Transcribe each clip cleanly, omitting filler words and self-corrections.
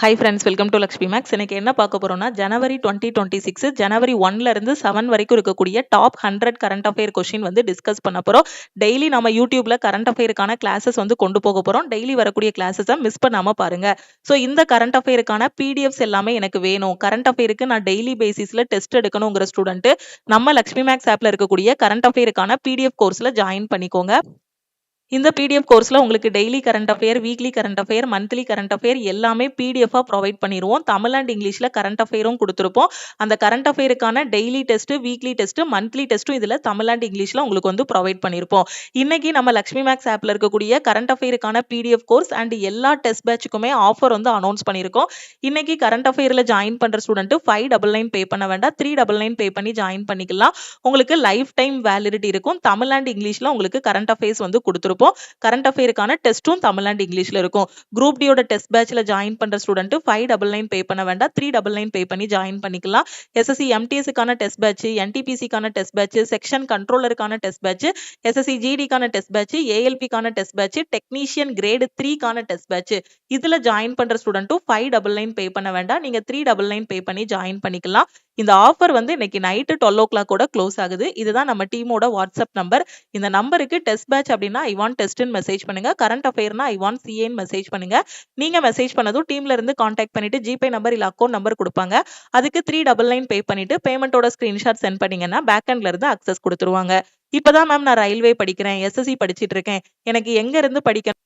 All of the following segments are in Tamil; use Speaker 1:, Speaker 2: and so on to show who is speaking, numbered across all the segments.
Speaker 1: Hi friends, welcome to Lakshmi Max. எனக்கு என்ன பார்க்க போறோம்னா, ஜனவரி 2026 ஜனவரி 1ல இருந்து 7 வரைக்கும் இருக்கக்கூடிய டாப் 100 கரண்ட் அஃபேர் கொஸ்டின் வந்து டிஸ்கஸ் பண்ண போறோம். டெய்லி நம்ம யூடியூப்ல கரண்ட் அஃபேருக்கான கிளாஸஸ் வந்து கொண்டு போக போறோம். டெய்லி வரக்கூடிய கிளாஸஸை மிஸ் பண்ணாம பாருங்க. ஸோ இந்த கரண்ட் அஃபேருக்கான பிடிஎஃப்ஸ் எல்லாமே எனக்கு வேணும். கரண்ட் அஃபேருக்கு நான் டெய்லி பேசிஸ்ல டெஸ்ட் எடுக்கணுங்கிற ஸ்டூடெண்ட் நம்ம லக்ஷ்மி மேக்ஸ் ஆப்ல இருக்கக்கூடிய கரண்ட் அஃபேருக்கான பிடிஎஃப் கோர்ஸ்ல ஜாயின் பண்ணிக்கோங்க. இந்த பிடிஎஃப் கோர்ஸ்ல உங்களுக்கு daily current affair, weekly current affair, monthly current affair எல்லாமே பிடிஎஃபா ப்ரொவைட் பண்ணிடுவோம். தமிழ் அண்ட் இங்கிலீஷ்ல கரண்ட் அஃபேரும் கொடுத்துருப்போம். அந்த கரண்ட் அஃபேருக்கான daily test, weekly test, monthly டெஸ்ட்டும் இதுல தமிழ் அண்ட் இங்கிலீஷ்ல உங்களுக்கு வந்து ப்ரொவைட் பண்ணிருப்போம். இன்னைக்கு நம்ம லக்ஷ்மி மேக்ஸ் ஆப்ல இருக்கக்கூடிய கரண்ட் அஃபேருக்கான பிடிஎஃப் கோர்ஸ் அண்ட் எல்லா டெஸ்ட் பேட்சுக்குமே ஆஃபர் வந்து அனௌன்ஸ் பண்ணிருக்கோம். இன்னைக்கு கரண்ட் அஃபேர்ல ஜாயின் பண்ற ஸ்டூடெண்ட் 599 பே பண்ண வேண்டாம், 399 பே பண்ணி ஜாயின் பண்ணிக்கலாம். உங்களுக்கு லைஃப் டைம் வேலிடிட்டி இருக்கும். தமிழ் அண்ட் இங்கிலீஷ்ல உங்களுக்கு கரண்ட் அஃபேர்ஸ் வந்து கொடுத்துருப்போம். கரண்ட் அஃபேருக்கான டெஸ்ட்டும் தமிழ் அண்ட் இங்கிலீஷ்ல இருக்கும். குரூப் டியோட டெஸ்ட் பேட்ச்ல ஜாயின் பண்ற ஸ்டூடெண்ட் 599 பே பண்ண வேண்டாம், 399 பே பண்ணி ஜாயின் பண்ணிக்கலாம். எஸ்எஸ்சி எம்டிஎஸ்க்கான டெஸ்ட் பேட்ச், என்டிபிசிக்கான டெஸ்ட் பேட்ச், செக்ஷன் கண்ட்ரோலருக்கான டெஸ்ட் பேட்ச், எஸ்எஸ்சி ஜிடிக்கான டெஸ்ட் பேட்ச், ஏஎல்பிக்கான டெஸ்ட் பேட்ச், டெக்னீஷியன் கிரேட் 3க்கான டெஸ்ட் பேட்ச் இதுல ஜாயின் பண்ற ஸ்டூடெண்ட்டும் 599 பே பண்ண வேண்டாம், நீங்க 399 பே பண்ணி ஜாயின் பண்ணிக்கலாம். இந்த ஆஃபர் வந்து இன்னைக்கு நைட்டு 12 o'clock கூட க்ளோஸ் ஆகுது. இதுதான் நம்ம டீமோட வாட்ஸ்அப் நம்பர். இந்த நம்பருக்கு டெஸ்ட் பேட்ச் அப்படின்னா ஐ வாண்ட் டெஸ்ட்னு மெசேஜ் பண்ணுங்க. கரண்ட் அஃபேர்னா ஐ வாண்ட் சிஏன்னு மெசேஜ் பண்ணுங்க. நீங்க மெசேஜ் பண்ணதும் டீம்ல இருந்து கான்டாக்ட் பண்ணிட்டு ஜிபே நம்பர் இல்ல அக்கௌண்ட் நம்பர் கொடுப்பாங்க. அதுக்கு 399 பே பண்ணிட்டு பேமெண்டோட ஸ்கிரீன்ஷாட் சென்ட் பண்ணீங்கன்னா பேக் எண்ட்ல இருந்து அக்சஸ் கொடுத்துருவாங்க. இப்பதான் மேம் நான் ரயில்வே படிக்கிறேன், எஸ்எஸ்சி படிச்சிட்டு இருக்கேன், எனக்கு எங்க இருந்து படிக்கணும்,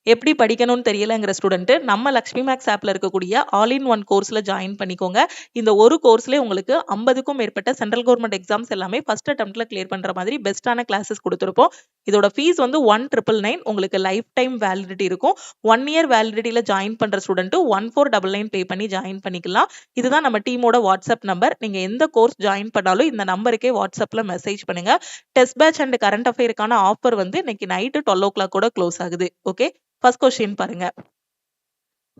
Speaker 1: எப்படி படிக்கணும்னு தெரியலங்கிற ஸ்டூடெண்ட் நம்ம லக்ஷ்மி மேக்ஸ் ஆப்ல இருக்கக்கூடிய ஆல் இன் ஒன் கோர்ஸ்ல ஜாயின் பண்ணிக்கோங்க. இந்த ஒரு கோர்ஸ்ல உங்களுக்கு 50க்கும் மேற்பட்ட சென்ட்ரல் கவர்மெண்ட் எக்ஸாம்ஸ் எல்லாமே ஃபர்ஸ்ட் அட்டெம்ப்ட்ல கிளியர் பண்ற மாதிரி பெஸ்டான கிளாஸஸ் கொடுத்துருப்போம். இதோட ஃபீஸ் வந்து 1999. உங்களுக்கு லைஃப் டைம் வேலிடிட்டி இருக்கும். 1 இயர் வேலிடிட்டியில ஜாயின் பண்ற ஸ்டூடெண்ட் 1499 பே பண்ணி ஜாயின் பண்ணிக்கலாம். இதுதான் நம்ம டீமோட வாட்ஸ்அப் நம்பர். நீங்க எந்த கோர்ஸ் ஜாயின் பண்ணாலும் இந்த நம்பருக்கே வாட்ஸ்அப்ல மெசேஜ் பண்ணுங்க. டெஸ்ட் பேட்ச் அண்ட் கரண்ட் அஃபேருக்கான ஆஃபர் வந்து இன்னைக்கு நைட்டு 12 o'clock கூட க்ளோஸ் ஆகுது. ஓகே, ஃபர்ஸ்ட் கொஸ்டின் பாருங்க.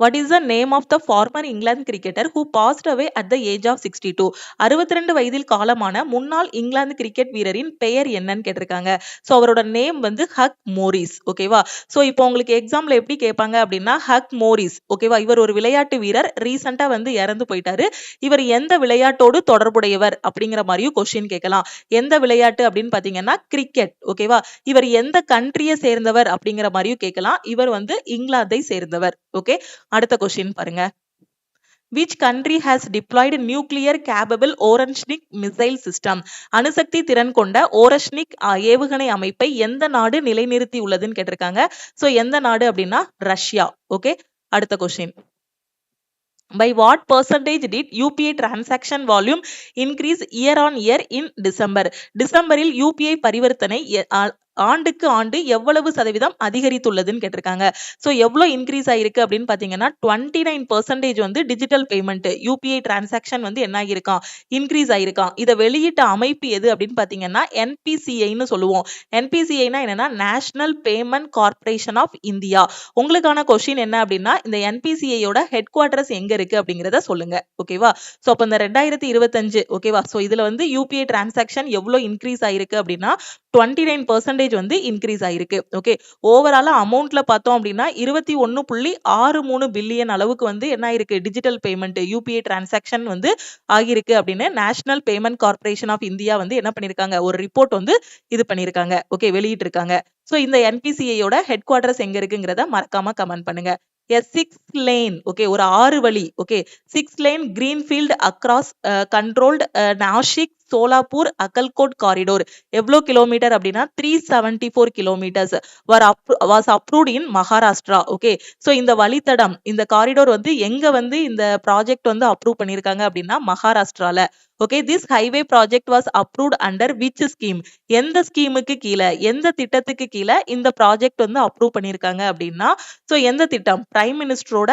Speaker 1: What is the name of the former England cricketer who passed away at the age of 62? 62 வயதில் காலமான முன்னாள் இங்கிலாந்து கிரிக்கெட் வீரரின் பெயர் என்னன்னு கேட்டிருக்காங்க. ஸோ அவரோட நேம் வந்து ஹக் மோரிஸ். ஓகேவா? ஸோ இப்போ உங்களுக்கு எக்ஸாம்ல எப்படி கேட்பாங்க அப்படின்னா ஹக் மோரிஸ். ஓகேவா? இவர் ஒரு விளையாட்டு வீரர், ரீசெண்டா வந்து இறந்து போயிட்டாரு. இவர் எந்த விளையாட்டோடு தொடர்புடையவர் அப்படிங்கிற மாதிரியும் கொஸ்டின் கேட்கலாம். எந்த விளையாட்டு அப்படின்னு பாத்தீங்கன்னா கிரிக்கெட். ஓகேவா? இவர் எந்த கண்ட்ரியை சேர்ந்தவர் அப்படிங்கிற மாதிரியும் கேட்கலாம். இவர் வந்து இங்கிலாந்தை சேர்ந்தவர். ஓகே, அடுத்த கொஸ்டின் பாருங்க. Which country has deployed nuclear capable Oreshnik missile system? அணுசக்தி திறன் கொண்ட ஓரஷ்னிக் ஏவுகணை அமைப்பை எந்த நாடு நிலைநிறுத்தி உள்ளதுன்னு கேட்டிருக்காங்க. சோ எந்த நாடு அப்படின்னா ரஷ்யா. ஓகே, அடுத்த question. By what percentage did UPI transaction volume increase year on year in December? டிசம்பரில் UPI பரிவர்த்தனை ஆண்டுக்கு ஆண்டு எவ்வளவு சதவீதம் அதிகரித்துள்ளதுன்னு கேட்டிருக்காங்க. சோ எவ்வளவு இன்க்ரீஸ் ஆயிருக்கு அப்படின்னு பாத்தீங்கன்னா 29% வந்து டிஜிட்டல் பேமெண்ட் யூபிஐ டிரான்சாக்ஷன் வந்து என்ன ஆகிருக்கான், இன்க்ரீஸ் ஆயிருக்கான். இதை வெளியிட்ட அமைப்பு எது அப்படின்னு பாத்தீங்கன்னா என்பிசிஐன்னு சொல்லுவோம். என்பிசிஐனா என்னன்னா National Payment Corporation of India. உங்களுக்கான கொஸ்டின் என்ன அப்படின்னா இந்த என்பிசிஐயோட ஹெட் குவார்டர்ஸ் எங்க இருக்கு அப்படிங்கறத சொல்லுங்க. ஓகேவா? சோ அப்ப இந்த 2025 ஓகேவா? சோ இதுல வந்து யூபிஐ டிரான்சாக்ஷன் எவ்வளவு இன்க்ரீஸ் ஆயிருக்கு அப்படின்னா 29% வந்து இன்க்ரீஸ் ஆயிருக்கு. ஓகே, ஓவராலா அமௌண்ட்ல பார்த்தோம் அப்படின்னா 21.63 பில்லியன் அளவுக்கு வந்து என்ன ஆயிருக்கு, டிஜிட்டல் பேமெண்ட் யூபிஐ டிரான்சாக்ஷன் வந்து ஆகிருக்கு அப்படின்னு National Payment Corporation of India வந்து என்ன பண்ணிருக்காங்க, ஒரு ரிப்போர்ட் வந்து இது பண்ணிருக்காங்க. ஓகே, வெளியிட்டு இருக்காங்க. சோ இந்த என்பிசிஐயோட ஹெட் குவார்டர்ஸ் எங்க இருக்குங்கிறத மறக்காம கமெண்ட் பண்ணுங்க. A6 lane, ஓகே, ஒரு 6 வழி, okay, 6 lane greenfield across controlled Nashik Solapur Akkalkot corridor எவ்வளோ கிலோமீட்டர் அப்படின்னா 374 kilometres was approved in Maharashtra. Okay, so இந்த வழித்தடம், இந்த காரிடோர் வந்து எங்க வந்து இந்த ப்ராஜெக்ட் வந்து அப்ரூவ் பண்ணிருக்காங்க அப்படின்னா மகாராஷ்டிரால. Okay, this highway project was approved under which scheme? எந்த ஸ்கீமுக்கு கீழே, எந்த திட்டத்துக்கு கீழே இந்த ப்ராஜெக்ட் வந்து அப்ரூவ் பண்ணிருக்காங்க அப்படின்னா சோ எந்த திட்டம், பிரைம் மினிஸ்டரோட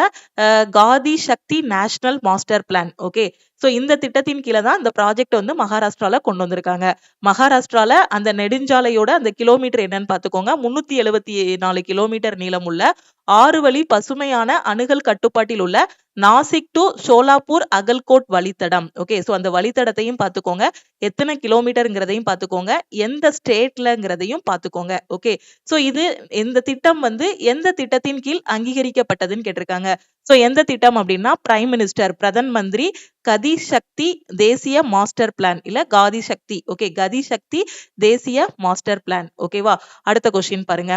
Speaker 1: Gati Shakti national master plan. Okay, so இந்த திட்டத்தின் கீழே தான் இந்த ப்ராஜெக்ட் வந்து மகாராஷ்டிரால கொண்டு வந்திருக்காங்க. மகாராஷ்டிரால அந்த நெடுஞ்சாலையோட அந்த கிலோமீட்டர் என்னன்னு பாத்துக்கோங்க, 374 கிலோமீட்டர் நீளம் உள்ள 6 வழி பசுமையான அணுகல் கட்டுப்பாட்டில் உள்ள நாசிக் டு சோலாப்பூர் அகல்கோட் வழித்தடம். ஓகே, சோ அந்த வழித்தடத்தையும் பார்த்துக்கோங்க, எத்தனை கிலோமீட்டருங்கிறதையும் பார்த்துக்கோங்க, எந்த ஸ்டேட்லங்கிறதையும் பார்த்துக்கோங்க. ஓகே, சோ இது இந்த திட்டம் வந்து எந்த திட்டத்தின் கீழ் அங்கீகரிக்கப்பட்டதுன்னு கேட்டிருக்காங்க. சோ எந்த திட்டம் அப்படின்னா பிரைம் மினிஸ்டர் பிரதன் மந்திரி கதி சக்தி தேசிய மாஸ்டர் பிளான், இல்ல காதி சக்தி. ஓகே, கதி சக்தி தேசிய மாஸ்டர் பிளான். ஓகேவா, அடுத்த கொஸ்டின் பாருங்க.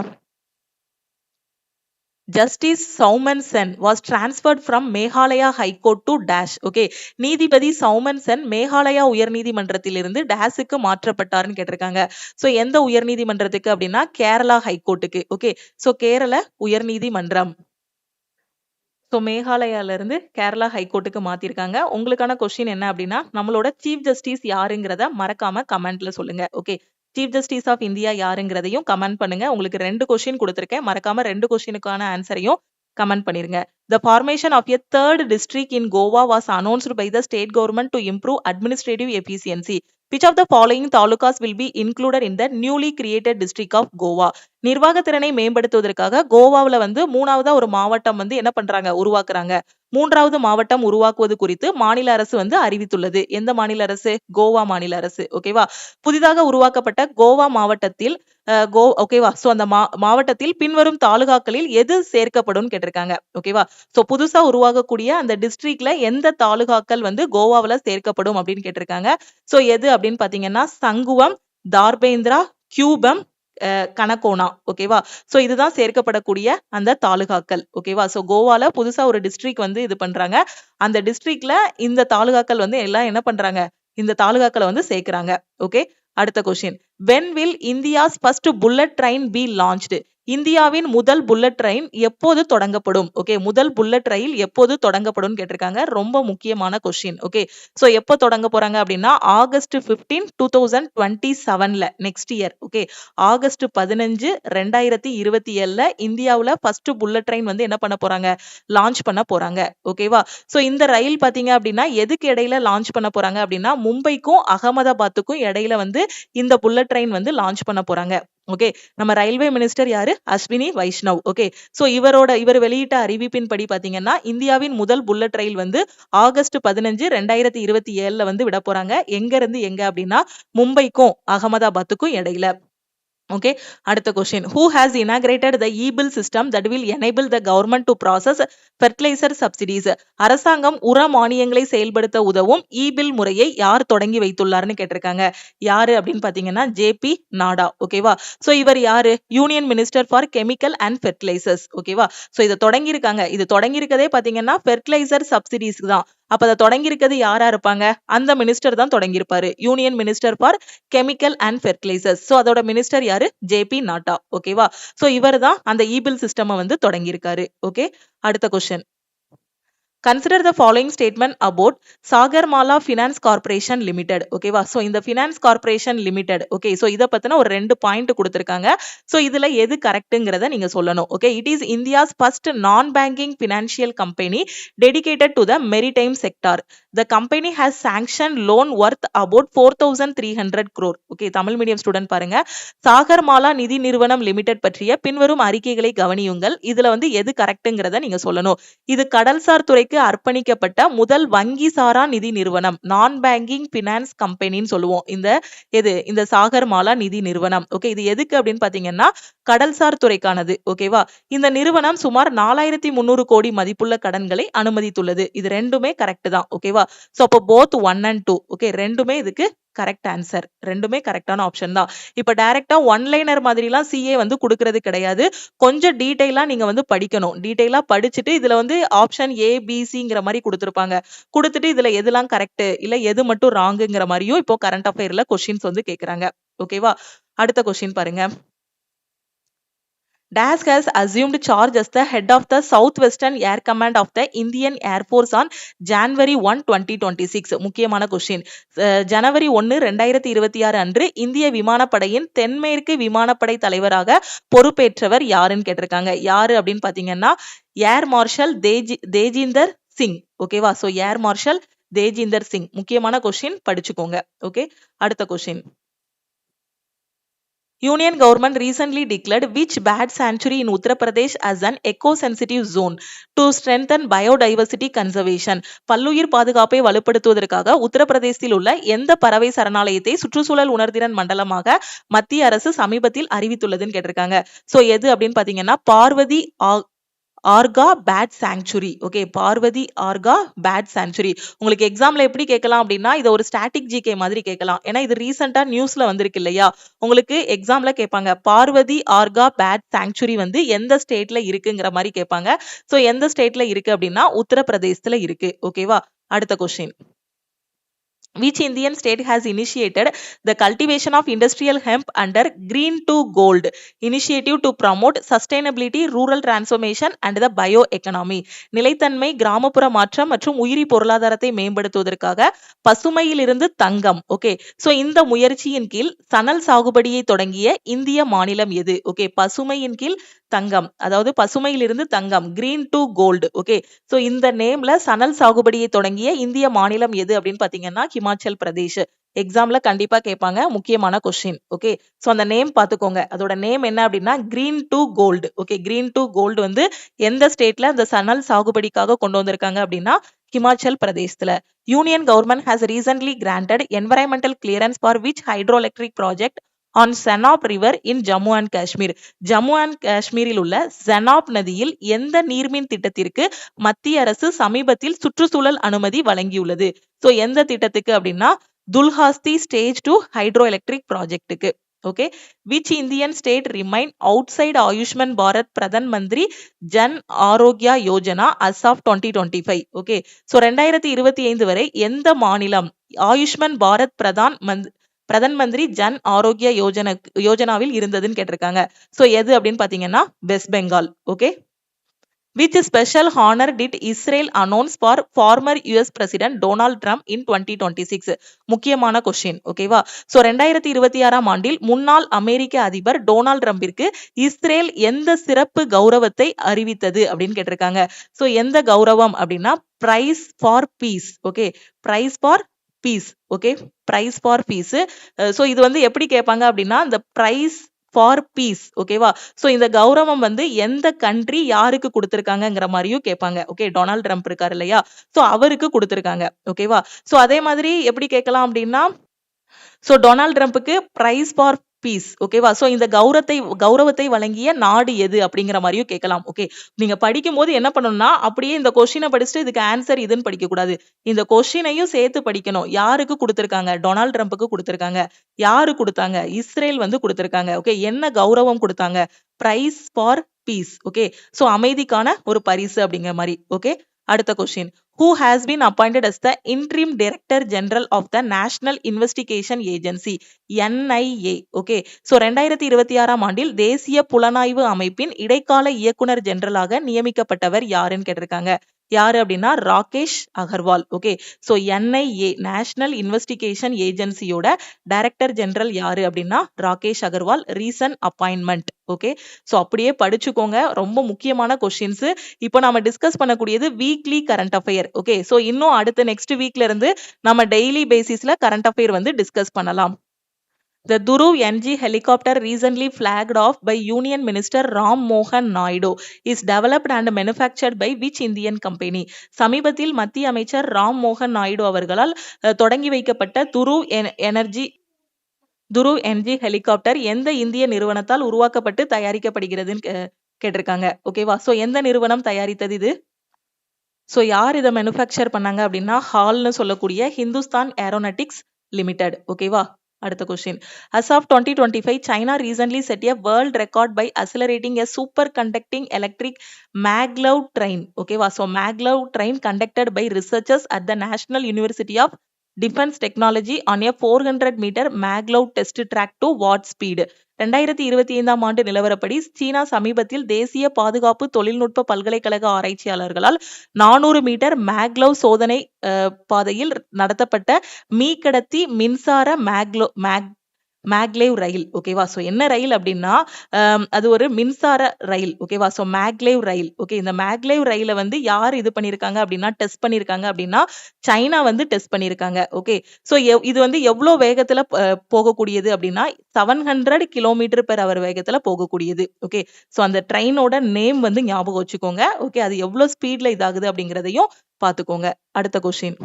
Speaker 1: Justice Sauman Sen was transferred from Meghalaya High Court to Dash. Okay, நீதிபதி சௌமன் சென் மேகாலயா உயர்நீதிமன்றத்திலிருந்து டேஷுக்கு மாற்றப்பட்டார்னு கேட்டிருக்காங்க. சோ எந்த உயர்நீதிமன்றத்துக்கு அப்படின்னா கேரளா ஹைகோர்ட்டுக்கு. ஓகே, சோ கேரள உயர்நீதிமன்றம். ஸோ மேகாலயால இருந்து கேரளா ஹைகோர்ட்டுக்கு மாத்திருக்காங்க. உங்களுக்கான கொஸ்டின் என்ன அப்படின்னா, நம்மளோட சீஃப் ஜஸ்டிஸ் யாருங்கிறத மறக்காம கமெண்ட்ல சொல்லுங்க. Okay, chief justice of India யாருங்கிறதையும் கமெண்ட் பண்ணுங்க. உங்களுக்கு 2 கொஸ்டின் கொடுத்திருக்கேன், மறக்காம 2 கொஸ்டினுக்கான ஆன்சரையும் கமெண்ட் பண்ணிருங்க. The formation of a third district in Goa was announced by the state government to improve administrative efficiency. Which of the following talukas will be included in the newly created district of Goa? நிர்வாக திறனை மேம்படுத்துவதற்காக கோவாவுல வந்து 3ஆவதா ஒரு மாவட்டம் வந்து என்ன பண்றாங்க, உருவாக்குறாங்க. 3வது மாவட்டம் உருவாக்குவது குறித்து மாநில அரசு வந்து அறிவித்துள்ளது. எந்த மாநில அரசு? கோவா மாநில அரசு. ஓகேவா, புதிதாக உருவாக்கப்பட்ட கோவா மாவட்டத்தில் ஓகேவா, சோ அந்த மாவட்டத்தில் பின்வரும் தாலுகாக்களில் எது சேர்க்கப்படும் கேட்டிருக்காங்க. ஓகேவா, சோ புதுசா உருவாகக்கூடிய அந்த டிஸ்ட்ரிக்ட்ல எந்த தாலுகாக்கள் வந்து கோவாவுல சேர்க்கப்படும் அப்படின்னு கேட்டிருக்காங்க. சோ எது அப்படின்னு பாத்தீங்கன்னா சங்குவம், தார்பேந்திரா, கியூபம், கனகோனா. ஓகேவா, சோ இதுதான் சேர்க்கப்படக்கூடிய அந்த தாலுகாக்கள். ஓகேவா, சோ கோவால புதுசா ஒரு டிஸ்ட்ரிக்ட் வந்து இது பண்றாங்க. அந்த டிஸ்ட்ரிக்ட்ல இந்த தாலுகாக்கள் வந்து எல்லாம் என்ன பண்றாங்க, இந்த தாலுகாக்களை வந்து சேர்க்கிறாங்க. ஓகே, அடுத்த question. When will India's first bullet train be launched? இந்தியாவின் முதல் புல்லட் ட்ரெயின் எப்போது தொடங்கப்படும்? ஓகே, முதல் புல்லட் ரயில் எப்போது தொடங்கப்படும் கேட்டிருக்காங்க. ரொம்ப முக்கியமான கொஸ்டின். ஓகே, சோ எப்போ தொடங்க போறாங்க அப்படின்னா ஆகஸ்ட் 15, 2027ல நெக்ஸ்ட் இயர். ஓகே, ஆகஸ்ட் 15, 2027ல இந்தியாவுல ஃபர்ஸ்ட் புல்லட் ட்ரெயின் வந்து என்ன பண்ண போறாங்க, லான்ச் பண்ண போறாங்க. ஓகேவா, சோ இந்த ரயில் பாத்தீங்க அப்படின்னா எதுக்கு இடையில லான்ச் பண்ண போறாங்க அப்படின்னா மும்பைக்கும் அகமதாபாத்துக்கும் இடையில வந்து இந்த புல்லட் ட்ரெயின் வந்து லான்ச் பண்ண போறாங்க. ஓகே, நம்ம ரயில்வே மினிஸ்டர் யாரு? அஸ்வினி வைஷ்ணவ். ஓகே, சோ இவர் வெளியிட்ட அறிவிப்பின் படி பாத்தீங்கன்னா இந்தியாவின் முதல் புல்லட் ரயில் வந்து ஆகஸ்ட் 15, 2027ல வந்து விட போறாங்க. எங்க இருந்து எங்க அப்படின்னா மும்பைக்கும் அகமதாபாத்துக்கும் இடையில. ஓகே, அடுத்த question. Who has inaugurated the e-bill system that will enable the government to process fertilizer subsidies? அரசாங்கம் உர மானியங்களை செயல்படுத்த உதவும் e-bill முறையை யார் தொடங்கி வைத்துள்ளார்னு கேட்டிருக்காங்க. யாரு அப்படின்னு பாத்தீங்கன்னா ஜேபி நாடா. ஓகேவா, சோ இவர் யாரு? Union minister for chemical and fertilisers. ஓகேவா, சோ இதை தொடங்கி இருக்காங்க. இது தொடங்கி இருக்கதே பாத்தீங்கன்னா ஃபெர்டிலைசர் சப்சிடிஸ்க்கு தான். அப்ப அதை தொடங்கி இருக்கிறது யாரா இருப்பாங்க? அந்த மினிஸ்டர் தான் தொடங்கி இருப்பாரு, union minister for chemical and fertilisers. So அதோட மினிஸ்டர் யாரு? ஜேபி நாட்டா. ஓகேவா, சோ இவர் தான் அந்த e-bill சிஸ்டம் வந்து தொடங்கி இருக்காரு. ஓகே, அடுத்த question. Consider the following statement about Sagarmala Finance Corporation Limited. ஓகேவா, சோ இந்த Finance Corporation Limited. Okay, so இத பத்தின ஒரு 2 பாயிண்ட் கொடுத்திருக்காங்க. சோ இதுல எது கரெக்ட்ங்கறத நீங்க சொல்லணும். Okay, it is India's first non-banking financial company dedicated to the maritime sector. The company has sanctioned loan worth about 4,300 crore. Okay, Tamil medium student பாருங்க. சாகர்மாலா நிதி நிறுவனம் லிமிடெட் பற்றிய பின்வரும் அறிக்கைகளை கவனியுங்கள். இதுல வந்து எது கரெக்ட்ங்கறத நீங்க சொல்லணும். இது கடல்சார் துறைக்கு அர்ப்பணிக்கப்பட்ட முதல் வங்கி சாரா நிதி நிறுவனம், நான் பேங்கிங் பினான்ஸ் கம்பெனின்னு சொல்லுவோம். இந்த சாகர்மாலா நிதி நிறுவனம். ஓகே, இது எதுக்கு அப்படின்னு பாத்தீங்கன்னா கடல்சார் துறைக்கானது. ஓகேவா, இந்த நிறுவனம் சுமார் 4300 கோடி மதிப்புள்ள கடன்களை அனுமதித்துள்ளது. இது ரெண்டுமே கரெக்ட் தான். ஓகேவா, சோ அப்போ போத் 1 and 2. ஓகே, ரெண்டுமே இதுக்கு கரெக்ட் ஆன்சர், ரெண்டுமே கரெக்டான ஆப்ஷன் தான். இப்ப டைரக்டா ஒன்லைனர் மாதிரி எல்லாம் சிஏ வந்து கொடுக்கிறது கிடையாது. கொஞ்சம் டீடைலா நீங்க வந்து படிக்கணும். டீடைலா படிச்சுட்டு இதுல வந்து ஆப்ஷன் ஏ பி சிங்கிற மாதிரி கொடுத்திருப்பாங்க. கொடுத்துட்டு இதுல எதுலாம் கரெக்ட் இல்ல எது மட்டும் ராங்குங்கிற மாதிரியும் இப்போ கரண்ட் அஃபேர்ல கொஸ்டின்ஸ் வந்து கேக்குறாங்க. ஓகேவா, அடுத்த கொஸ்டின் பாருங்க. Dash has assumed charge as the head of the Southwestern Air Command of the Indian Air Force on January 1, 2026. முக்கியமான கொஸ்டின். ஜனவரி 1, 2026 அன்று இந்திய விமானப்படையின் தென்மேற்கு விமானப்படை தலைவராக பொறுப்பேற்றவர் யாருன்னு கேட்டிருக்காங்க. யாரு அப்படின்னு பாத்தீங்கன்னா ஏர் மார்ஷல் தேஜிந்தர் சிங். ஓகேவா, சோ ஏர் மார்ஷல் தேஜிந்தர் சிங். முக்கியமான கொஸ்டின், படிச்சுக்கோங்க. ஓகே, அடுத்த question. Union government recently declared which bat sanctuary in Uttar Pradesh as an eco-sensitive zone to strengthen biodiversity conservation. பல்லுயிர் பாதுகாப்பை வலுப்படுத்துவதற்காக உத்தரப்பிரதேசத்தில் உள்ள எந்த பறவை சரணாலயத்தை சுற்றுச்சூழல் உணர்திறன் மண்டலமாக மத்திய அரசு சமீபத்தில் அறிவித்துள்ளதுன்னு கேட்டிருக்காங்க. சோ எது அப்படின்னு பாத்தீங்கன்னா Parvati Arga bad sanctuary. Okay, Parvati Arga bad sanctuary. உங்களுக்கு எக்ஸாம்ல எப்படி கேட்கலாம் அப்படின்னா இதை ஒரு ஸ்டாட்டிக் ஜிகே மாதிரி கேட்கலாம். ஏன்னா இது ரீசெண்டா நியூஸ்ல வந்திருக்கு இல்லையா, உங்களுக்கு எக்ஸாம்ல கேட்பாங்க பார்வதி ஆர்கா பேட் சாங்சுரி வந்து எந்த ஸ்டேட்ல இருக்குங்கிற மாதிரி கேட்பாங்க. சோ எந்த ஸ்டேட்ல இருக்கு அப்படின்னா உத்தரப்பிரதேசத்துல இருக்கு. ஓகேவா, அடுத்த question. Which Indian state has initiated the cultivation of industrial hemp under Green to Gold initiative to promote sustainability, rural transformation and the bioeconomy? நிலைத்தன்மை, கிராமப்புற மாற்றம் மற்றும் உயிரி பொருளாதாரத்தை மேம்படுத்துவதற்காக பசுமையிலிருந்து தங்கம். ஓகே, சோ இந்த முயற்சியின் கீழ் சணல் சாகுபடியை தொடங்கிய இந்திய மாநிலம் எது? ஓகே, பசுமையின் கீழ் தங்கம், அதாவது பசுமையிலிருந்து தங்கம், green to gold. Okay, so இந்த நேம்ல சணல் சாகுபடியை தொடங்கிய இந்திய மாநிலம் எது அப்படின்னு பாத்தீங்கன்னா ஹிமாச்சல் பிரதேஷ். எக்ஸாம்ல கண்டிப்பா கேட்பாங்க, முக்கியமான கொஸ்டின். ஓகே, சோ அந்த நேம் பாத்துக்கோங்க, அதோட நேம் என்ன அப்படின்னா green to gold. Okay, green to gold வந்து எந்த ஸ்டேட்ல அந்த சணல் சாகுபடிக்காக கொண்டு வந்திருக்காங்க அப்படின்னா ஹிமாச்சல் பிரதேசத்துல. Union government has recently granted environmental clearance for which hydroelectric project on Senop River in Jammu and Kashmir? Jammu and காஷ்மீரில் உள்ள செனாப் நதியில் எந்த நீர்மின் திட்டத்திற்கு மத்திய அரசு சமீபத்தில் சுற்றுச்சூழல் அனுமதி வழங்கியுள்ளது? சோ எந்த திட்டத்துக்கு அப்படின்னா துல்ஹாஸ்தி ஸ்டேஜ் 2 ஹைட்ரோ எலக்ட்ரிக் ப்ராஜெக்ட்டுக்கு. Okay, which Indian state remain outside Ayushman Bharat Pradhan Mantri Jan Arogya Yojana as of 2025? Okay, so 2025 வரை எந்த மாநிலம் ஆயுஷ்மன் பாரத் பிரதான் மந்திரி ஜன் ஆரோக்யா யோஜனாவில் இருந்ததுன்னு கேட்டிருக்காங்க. சோ எது அப்படின்னு பாத்தீங்கன்னா west Bengal. Okay, which special honor did Israel announce for former US President Donald Trump in 2026? முக்கியமான கொஸ்டின். ஓகேவா, சோ 2026ஆம் ஆண்டில் முன்னாள் அமெரிக்க அதிபர் டொனால்ட் ட்ரம்பிற்கு இஸ்ரேல் எந்த சிறப்பு கௌரவத்தை அறிவித்தது அப்படின்னு கேட்டிருக்காங்க. சோ எந்த கௌரவம் அப்படின்னா prize for peace. Okay, prize for peace. Okay, prize for peace. So இது வந்து எப்படி கேட்பாங்க அப்படின்னா இந்த பிரைஸ் ஃபார் பீஸ். ஓகேவா, சோ இந்த கௌரவம் வந்து எந்த கண்ட்ரி யாருக்கு கொடுத்திருக்காங்கங்கிற மாதிரியும் கேட்பாங்க. ஓகே, டொனால்ட் ட்ரம்ப் இருக்காரு இல்லையா, சோ அவருக்கு கொடுத்திருக்காங்க. ஓகேவா, சோ அதே மாதிரி எப்படி கேட்கலாம் அப்படின்னா சோ டொனால்ட் ட்ரம்ப்புக்கு பிரைஸ் ஃபார் பீஸ். ஓகேவா, சோ இந்த கௌரவத்தை வழங்கிய நாடு எது அப்படிங்கிற மாதிரியும் கேட்கலாம். ஓகே, நீங்க படிக்கும் போது என்ன பண்ணணும்னா அப்படியே இந்த கொஸ்டினை படிச்சுட்டு இதுக்கு ஆன்சர் இதுன்னு படிக்க கூடாது, இந்த கொஸ்டினையும் சேர்த்து படிக்கணும். யாருக்கு கொடுத்திருக்காங்க? டொனால்ட் ட்ரம்ப்புக்கு கொடுத்திருக்காங்க. யாரு கொடுத்தாங்க? இஸ்ரேல் வந்து கொடுத்திருக்காங்க. ஓகே, என்ன கௌரவம் கொடுத்தாங்க? Prize for peace. Okay, so அமைதிக்கான ஒரு பரிசு அப்படிங்கிற மாதிரி. ஓகே, அடுத்த question. Who has been appointed as the interim director general of the National Investigation Agency NIA? Okay, so 2026ஆம் ஆண்டில் தேசிய புலனாய்வு அமைப்பின் இடைக்கால இயக்குனர் ஜெனரலாக நியமிக்கப்பட்டவர் யாருன்னு கேட்டிருக்காங்க. யாரு அப்படின்னா Rakesh Agarwal. Okay, so NIA national investigation ஏஜென்சியோட டைரக்டர் ஜெனரல் யாரு அப்படின்னா Rakesh Agarwal. Recent appointment. Okay, so அப்படியே படிச்சுக்கோங்க, ரொம்ப முக்கியமான கொஸ்டின்ஸ். இப்போ நாம டிஸ்கஸ் பண்ணக்கூடியது weekly current affair. Okay, so இன்னும் அடுத்த நெக்ஸ்ட் வீக்ல இருந்து நம்ம டெய்லி பேசிஸ்ல கரண்ட் அஃபேர் வந்து டிஸ்கஸ் பண்ணலாம். The Dhruv NG helicopter recently flagged off by Union Minister Ram Mohan Naidu is developed and manufactured by which Indian company? சமீபத்தில் மத்திய அமைச்சர் ராம் மோகன் நாயுடு அவர்களால் தொடங்கி வைக்கப்பட்ட துருவ் NG ஹெலிகாப்டர் எந்த இந்திய நிறுவனத்தால் உருவாக்கப்பட்டு தயாரிக்கப்படுகிறதுன்னு கேட்டிருக்காங்க. ஓகேவா, சோ எந்த நிறுவனம் தயாரித்தது இது? சோ யார் இதை மேனுஃபேக்சர் பண்ணாங்க அப்படின்னா ஹால்னு சொல்லக்கூடிய ஹிந்துஸ்தான் ஏரோநாட்டிக்ஸ் லிமிடெட். ஓகேவா, அடுத்த question. As of 2025, China recently set a world record by accelerating a superconducting electric maglev train. ஓகேவா, so maglev train conducted by researchers at the National University of Defense Technology on a 400-meter maglev test track to what speed? 2025ஆம் ஆண்டு நிலவரப்படி சீனா சமீபத்தில் தேசிய பாதுகாப்பு தொழில்நுட்ப பல்கலைக்கழக ஆராய்ச்சியாளர்களால் 400 மீட்டர் மேக்லவ் சோதனை பாதையில் நடத்தப்பட்ட மீக்கடத்தி மின்சார மேக்லேவ் ரயில். ஓகேவா? ஸோ என்ன ரயில் அப்படின்னா அது ஒரு மின்சார ரயில். ஓகேவா? ஸோ மேக்லேவ் ரயில். ஓகே, இந்த மேக்லேவ் ரயில வந்து யார் இது பண்ணியிருக்காங்க அப்படின்னா டெஸ்ட் பண்ணியிருக்காங்க அப்படின்னா சைனா வந்து டெஸ்ட் பண்ணியிருக்காங்க. ஓகே, ஸோ இது வந்து எவ்வளோ வேகத்துல போகக்கூடியது அப்படின்னா 700 கிலோமீட்டர் பெர் அவர் வேகத்துல போகக்கூடியது. ஓகே, ஸோ அந்த ட்ரெயினோட நேம் வந்து ஞாபகம் வச்சுக்கோங்க. ஓகே, அது எவ்வளோ ஸ்பீட்ல இதாகுது அப்படிங்கிறதையும் பார்த்துக்கோங்க. அடுத்த question.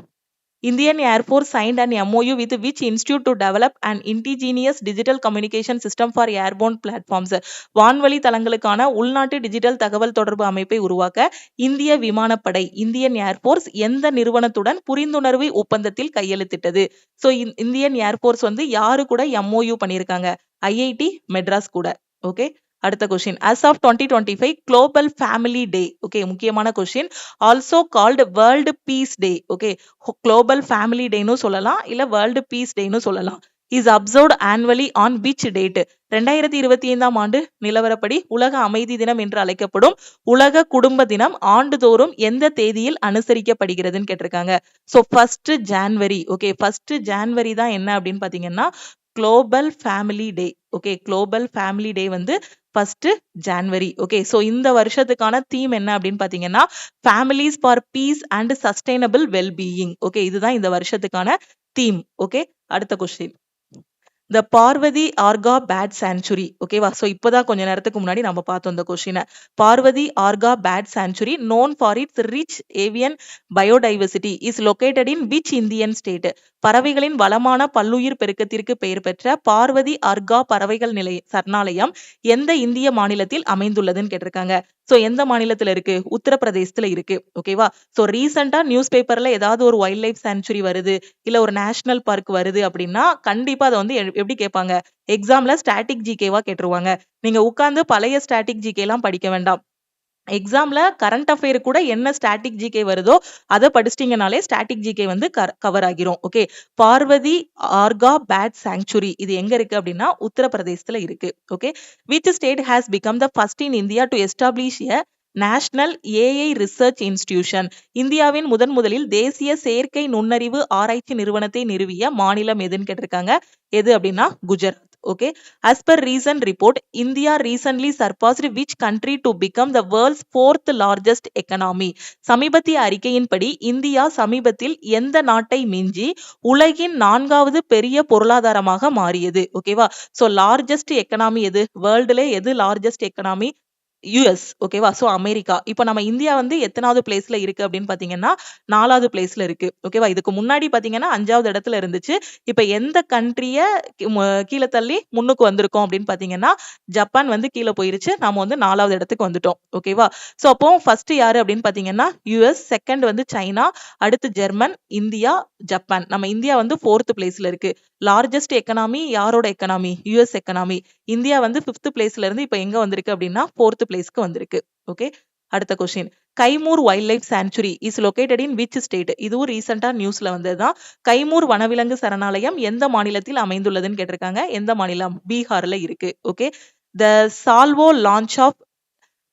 Speaker 1: Indian Air Force signed an MOU with which institute to develop an indigenous digital communication system for airborne platforms. வான்வழி தளங்களுக்கான உள்நாட்டு டிஜிட்டல் தகவல் தொடர்பு அமைப்பை உருவாக்க இந்திய விமானப்படை இந்தியன் ஏர்போர்ஸ் எந்த நிறுவனத்துடன் புரிந்துணர்வு ஒப்பந்தத்தில் கையெழுத்திட்டது? ஸோ இந்தியன் ஏர்போர்ஸ் வந்து யாரு கூட MOU பண்ணியிருக்காங்க? IIT மெட்ராஸ் கூட. ஓகே, அடுத்த question. as of 2025 global family day. Okay, முக்கியமான question. Also called world peace day. Okay, global family டேன்னு சொல்லலாம், இல்ல வேர்ல்டு பீஸ் டேன்னு சொல்லலாம். Is observed annually on which date? 2025ஆம் ஆண்டு நிலவரப்படி உலக அமைதி தினம் என்று அழைக்கப்படும் உலக குடும்ப தினம் ஆண்டுதோறும் எந்த தேதியில் அனுசரிக்கப்படுகிறதுன்னு கேட்டிருக்காங்க. So 1 January. ஓகே, 1 ஜான்வரி தான் என்ன அப்படின்னு பாத்தீங்கன்னா குளோபல் ஃபேமிலி டே. ஓகே, குளோபல் ஃபேமிலி டே வந்து 1 ஜான்வரி. ஓகே, ஸோ இந்த வருஷத்துக்கான தீம் என்ன அப்படின்னு பாத்தீங்கன்னா families for peace and sustainable wellbeing. Okay, இதுதான் இந்த வருஷத்துக்கான தீம். ஓகே, அடுத்த question. The Parvati Arga bird sanctuary. ஓகேவா? ஸோ இப்போதான் கொஞ்ச நேரத்துக்கு முன்னாடி நம்ம பார்த்தோம் இந்த கொஸ்டினை. Parvati Arga bird sanctuary known for its rich avian biodiversity is located in which Indian state? பறவைகளின் வளமான பல்லுயிர் பெருக்கத்திற்கு பெயர் பெற்ற பார்வதி ஆர்கா பறவைகள் சரணாலயம் எந்த இந்திய மாநிலத்தில் அமைந்துள்ளதுன்னு கேட்டிருக்காங்க. ஸோ எந்த மாநிலத்தில் இருக்கு? உத்தரப்பிரதேசத்துல இருக்கு. ஓகேவா? ஸோ ரீசெண்டா நியூஸ் பேப்பர்ல ஏதாவது ஒரு வைல்ட் லைஃப் சான்ச்சுரி வருது, இல்ல ஒரு நேஷனல் பார்க் வருது அப்படின்னா கண்டிப்பா அதை வந்து எப்படி கேட்பாங்க? எக்ஸாம்ல ஸ்டாட்டிக் ஜிகேவா கேட்டுருவாங்க. நீங்க உட்கார்ந்து பழைய ஸ்டாட்டிக் ஜிகே எல்லாம் படிக்க வேண்டாம். எக்ஸாம்ல கரண்ட் அஃபேர் கூட என்ன ஸ்டாட்டிக் ஜிகே வருதோ அதை படிச்சிட்டீங்கனாலே ஸ்டாட்டிக் ஜிகே வந்து கவர் ஆகிரும். Okay, Parvati Arga bad sanctuary இது எங்க இருக்கு அப்படின்னா உத்தரப்பிரதேசத்துல இருக்கு. Okay, which state has become the first in India to establish a national AI research institution? இந்தியாவின் முதலில் தேசிய செயற்கை நுண்ணறிவு ஆராய்ச்சி நிறுவனத்தை நிறுவிய மாநிலம் எதுன்னு கேட்டிருக்காங்க. எது அப்படின்னா Gujarat. Okay, as per recent report India recently surpassed which country to become the world's 4th largest economy? சமீபத்திய அறிக்கையின்படி இந்தியா சமீபத்தில் எந்த நாட்டை மிஞ்சி உலகின் 4வது பெரிய பொருளாதாரமாக மாறியது? ஓகேவா? சோ லார்ஜஸ்ட் எக்கனாமி எது? வேர்ல்டுல எது லார்ஜஸ்ட் எக்கனாமி? யுஎஸ். ஓகேவா? So America. இப்போ நம்ம இந்தியா வந்து எத்தனாவது பிளேஸ்ல இருக்கு அப்படின்னு பாத்தீங்கன்னா 4வது பிளேஸ்ல இருக்கு. ஓகேவா? இதுக்கு முன்னாடி பாத்தீங்கன்னா 5வது இடத்துல இருந்துச்சு. இப்ப எந்த கண்ட்ரிய கீழே தள்ளி முன்னுக்கு வந்திருக்கோம் அப்படின்னு பாத்தீங்கன்னா ஜப்பான் வந்து கீழே போயிருச்சு. நாம வந்து 4வது இடத்துக்கு வந்துட்டோம். ஓகேவா? சோ அப்போ ஃபர்ஸ்ட் யாரு அப்படின்னு பாத்தீங்கன்னா யுஎஸ், செகண்ட் வந்து சைனா, அடுத்து ஜெர்மன், இந்தியா, ஜப்பான். நம்ம இந்தியா வந்து 4th பிளேஸ்ல இருக்கு. லார்ஜஸ்ட் எக்கனாமி யாரோட எக்கனாமி? US economy. இந்தியா வந்து 5th பிளேஸ்ல இருந்து இப்ப எங்க வந்திருக்கு அப்படின்னா 4th பிளேஸ்க்கு வந்திருக்கு. ஓகே, அடுத்த question. Kaimur wild life sanctuary is located in which state? இதுவும் ரீசெண்டா நியூஸ்ல வந்ததுதான். கைமூர் வனவிலங்கு சரணாலயம் எந்த மாநிலத்தில் அமைந்துள்ளதுன்னு கேட்டிருக்காங்க. எந்த மாநிலம்? பீகார்ல இருக்கு. Okay, the salvo launch of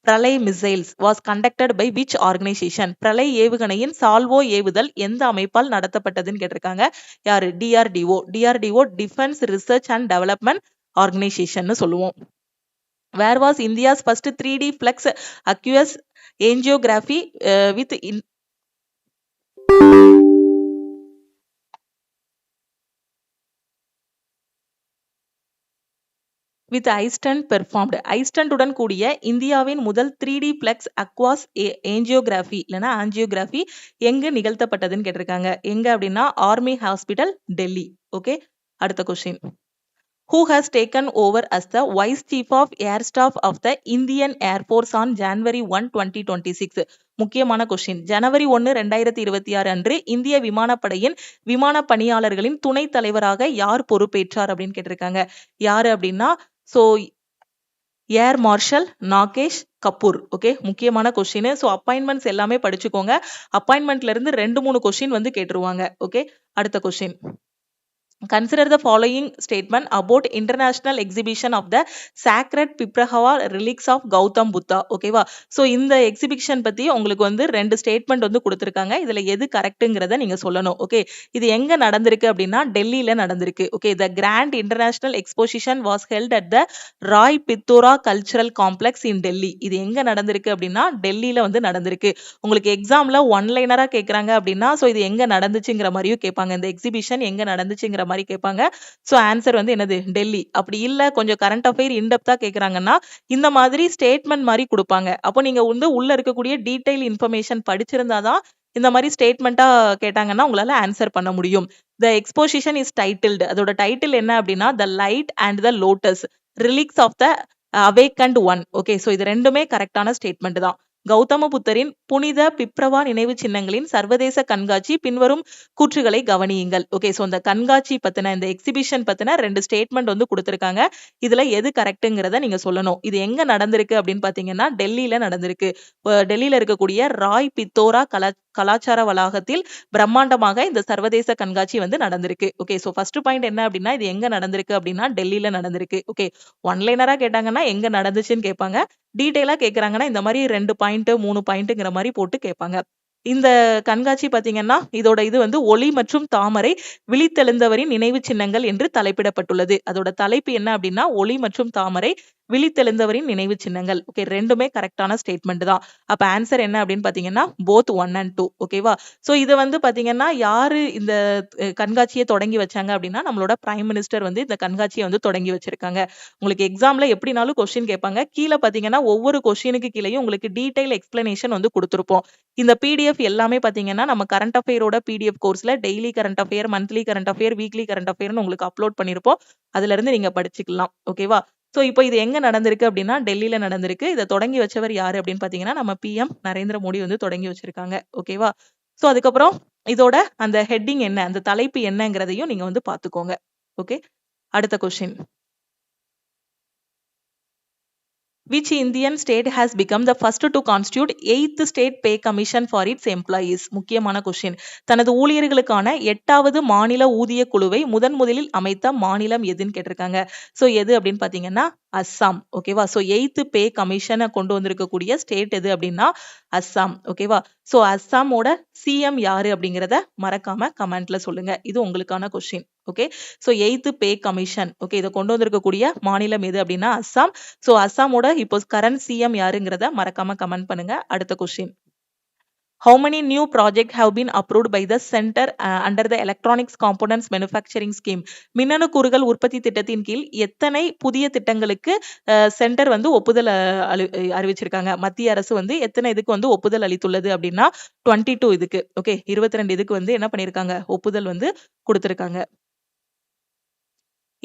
Speaker 1: Pralay missiles was conducted by which organisation? Pralay ஏவுகணையின் சால்வோ ஏவுதல் எந்த அமைப்பால் நடத்தப்பட்டதுன்னு கேட்டிருக்காங்க. யாரு? DRDO. DRDO defence research and development organisation சொல்லுவோம். Where was India's first 3D flex aqueous angiography with iStent performed? iStent உடன் கூடிய இந்தியாவின் முதல் 3D flex aqueous angiography இல்லனா angiography எங்க நிகழ்த்தப்பட்டதுன்னு கேட்டிருக்காங்க. எங்க அப்படின்னா ஆர்மி ஹாஸ்பிட்டல், டெல்லி. ஓகே, அடுத்த question. Who has taken over as the Vice Chief of Air Staff of the Indian Air Force on January 1, 2026? முக்கியமான கொஸ்டின். ஜனவரி 1, 2026 அன்று இந்திய விமானப்படையின் விமான பணியாளர்களின் துணை தலைவராக யார் பொறுப்பேற்றார் அப்படின்னு கேட்டிருக்காங்க. யாரு அப்படின்னா air marshal Nagesh Kapoor. Okay, முக்கியமான கொஸ்டின். ஸோ அப்பாயின்மெண்ட்ஸ் எல்லாமே படிச்சுக்கோங்க. அப்பாயின்மெண்ட்ல இருந்து 2-3 கொஸ்டின் வந்து கேட்டுருவாங்க. ஓகே, அடுத்த question. Consider the following statement about international exhibition of the sacred Piprahava relics of Gautam Buddha. ஓகேவா? ஸோ இந்த எக்ஸிபிஷன் பத்தி உங்களுக்கு வந்து 2 ஸ்டேட்மெண்ட் வந்து கொடுத்துருக்காங்க. இதுல எது கரெக்ட்டுங்கிறத நீங்க சொல்லணும். ஓகே. இது எங்க நடந்திருக்கு அப்படின்னா டெல்லியில நடந்திருக்கு. Okay. The Grand International Exposition was held at the Rai Pithora cultural complex in Delhi. இது எங்க நடந்திருக்கு அப்படின்னா டெல்லியில வந்து நடந்திருக்கு. உங்களுக்கு எக்ஸாம்ல ஒன் லைனரா கேட்கறாங்க அப்படின்னா ஸோ இது எங்க நடந்துச்சுங்கிற மாதிரியும் கேட்பாங்க. இந்த எக்ஸிபிஷன் எங்க நடந்துச்சுங்கிற மாதிரி கேட்பாங்க. ஸோ ஆன்சர் வந்து என்னது டெல்லி. அப்படி இல்ல கொஞ்சம் கரண்ட் அஃபேர் இன்டெப்தா கேட்கறாங்கன்னா இந்த மாதிரி ஸ்டேட்மெண்ட் மாதிரி கொடுப்பாங்க. அப்போ நீங்க வந்து உள்ள இருக்கக்கூடிய டீடைல் இன்ஃபர்மேஷன் படிச்சிருந்தாதான் இந்த மாதிரி ஸ்டேட்மெண்ட்டா கேட்டாங்கன்னா உங்களால ஆன்சர் பண்ண முடியும். The exposition is titled. அதோட டைட்டில் என்ன அப்படின்னா the light and the lotus relics of the awakened one. Okay. So இது ரெண்டுமே கரெக்டான ஸ்டேட்மெண்ட் தான். கௌதம புத்தரின் புனித பிப்ரவா நினைவு சின்னங்களின் சர்வதேச கண்காட்சி பின்வரும் கூற்றுகளை கவனியுங்கள். ஓகே. ஸோ இந்த கண்காட்சி பத்தின இந்த எக்ஸிபிஷன் பத்தின 2 ஸ்டேட்மெண்ட் வந்து கொடுத்துருக்காங்க. இதுல எது கரெக்ட்டுங்கிறத நீங்க சொல்லணும். இது எங்க நடந்திருக்கு அப்படின்னு பாத்தீங்கன்னா டெல்லியில நடந்திருக்கு. டெல்லியில இருக்கக்கூடிய ராய் பித்தோரா கலாச்சார வளாகத்தில் பிரம்மாண்டமாக இந்த சர்வதேச கண்காட்சி வந்து நடந்திருக்கு. ஓகே. ஸோ ஃபர்ஸ்ட் பாயிண்ட் என்ன அப்படின்னா இது எங்க நடந்திருக்கு அப்படின்னா டெல்லியில நடந்திருக்கு. ஓகே. ஒன் லைனரா கேட்டாங்கன்னா எங்க நடந்துச்சுன்னு கேட்பாங்க. டீடைலா கேட்கறாங்கன்னா இந்த மாதிரி 2 பாயிண்ட் 3 பாயிண்ட்ங்கிற மாதிரி போட்டு கேட்பாங்க. இந்த கண்காட்சி பாத்தீங்கன்னா இதோட இது வந்து ஒளி மற்றும் தாமரை விழித்தெழுந்தவரின் நினைவு சின்னங்கள் என்று தலைப்பிடப்பட்டுள்ளது. அதோட தலைப்பு என்ன அப்படின்னா ஒளி மற்றும் தாமரை விழித்தெழுந்தவரின் நினைவு சின்னங்கள். ஓகே. ரெண்டுமே கரெக்டான ஸ்டேட்மெண்ட் தான். அப்ப ஆன்சர் என்ன அப்படின்னு பாத்தீங்கன்னா போத் 1 and 2. ஓகேவா? சோ இது வந்து பாத்தீங்கன்னா யாரு இந்த கண்காட்சியை தொடங்கி வச்சாங்க அப்படின்னா நம்மளோட பிரைம் மினிஸ்டர் வந்து இந்த கண்காட்சியை வந்து தொடங்கி வச்சிருக்காங்க. உங்களுக்கு எக்ஸாம்ல எப்படினாலும் கொஸ்டின் கேட்பாங்க. கீழே பாத்தீங்கன்னா ஒவ்வொரு கொஸ்டினுக்கு கீழேயும் உங்களுக்கு டீடைல் எக்ஸ்பிளனேஷன் வந்து கொடுத்திருப்போம். இந்த பிடிஎஃப் எல்லாமே பாத்தீங்கன்னா நம்ம கரண்ட் அஃபேரோட பிடிஎஃப் கோர்ஸ்ல daily current affair, monthly current affair, weekly current அஃபேர்னு உங்களுக்கு அப்லோட் பண்ணிருப்போம். அதுல இருந்து நீங்க படிச்சுக்கலாம். ஓகேவா? சோ இப்போ இது எங்க நடந்திருக்கு அப்படின்னா டெல்லியில நடந்திருக்கு. இதை தொடங்கி வச்சவர் யாரு அப்படின்னு பாத்தீங்கன்னா நம்ம பிஎம் நரேந்திர மோடி வந்து தொடங்கி வச்சிருக்காங்க. ஓகேவா? சோ அதுக்கப்புறம் இதோட அந்த ஹெட்டிங் என்ன, அந்த தலைப்பு என்னங்கிறதையும் நீங்க வந்து பாத்துக்கோங்க. ஓகே. அடுத்த question. Which Indian state has become the first to constitute 8th state pay commission for its employees? முக்கியமான கொஸ்டின். தனது ஊழியர்களுக்கான 8வது மாநில ஊதிய குழுவை முதலில் அமைத்த மாநிலம் எதுன்னு கேட்டிருக்காங்க. சோ எது அப்படின்னு பாத்தீங்கன்னா அஸ்ஸாம். ஓகேவா? சோ 8th பே கமிஷனை கொண்டு வந்திருக்கக்கூடிய ஸ்டேட் எது அப்படின்னா அஸ்ஸாம். ஓகேவா? சோ அஸ்ஸாமோட சிஎம் யாரு அப்படிங்கிறத மறக்காம கமெண்ட்ல சொல்லுங்க. இது உங்களுக்கான question. Okay. So 8th pay commission. Okay. இதை கொண்டு வந்திருக்கக்கூடிய மாநிலம் எது அப்படின்னா அஸ்ஸாம். சோ அஸ்ஸாமோட இப்போ கரண்ட் சிஎம் யாருங்கிறத மறக்காம கமெண்ட் பண்ணுங்க. அடுத்த question. How many new projects have been approved by the center under the electronics components manufacturing scheme? மின்னணு கூறுகள் உற்பத்தி திட்டத்தின் கீழ் எத்தனை புதிய திட்டங்களுக்கு சென்டர் வந்து ஒப்புதல் அறிவிச்சிருக்காங்க? மத்திய அரசு வந்து எத்தனை இதுக்கு வந்து ஒப்புதல் அளித்துள்ளது அப்படின்னா 22 இதுக்கு. ஓகே. 22 இதுக்கு வந்து என்ன பண்ணிருக்காங்க? ஒப்புதல் வந்து கொடுத்திருக்காங்க.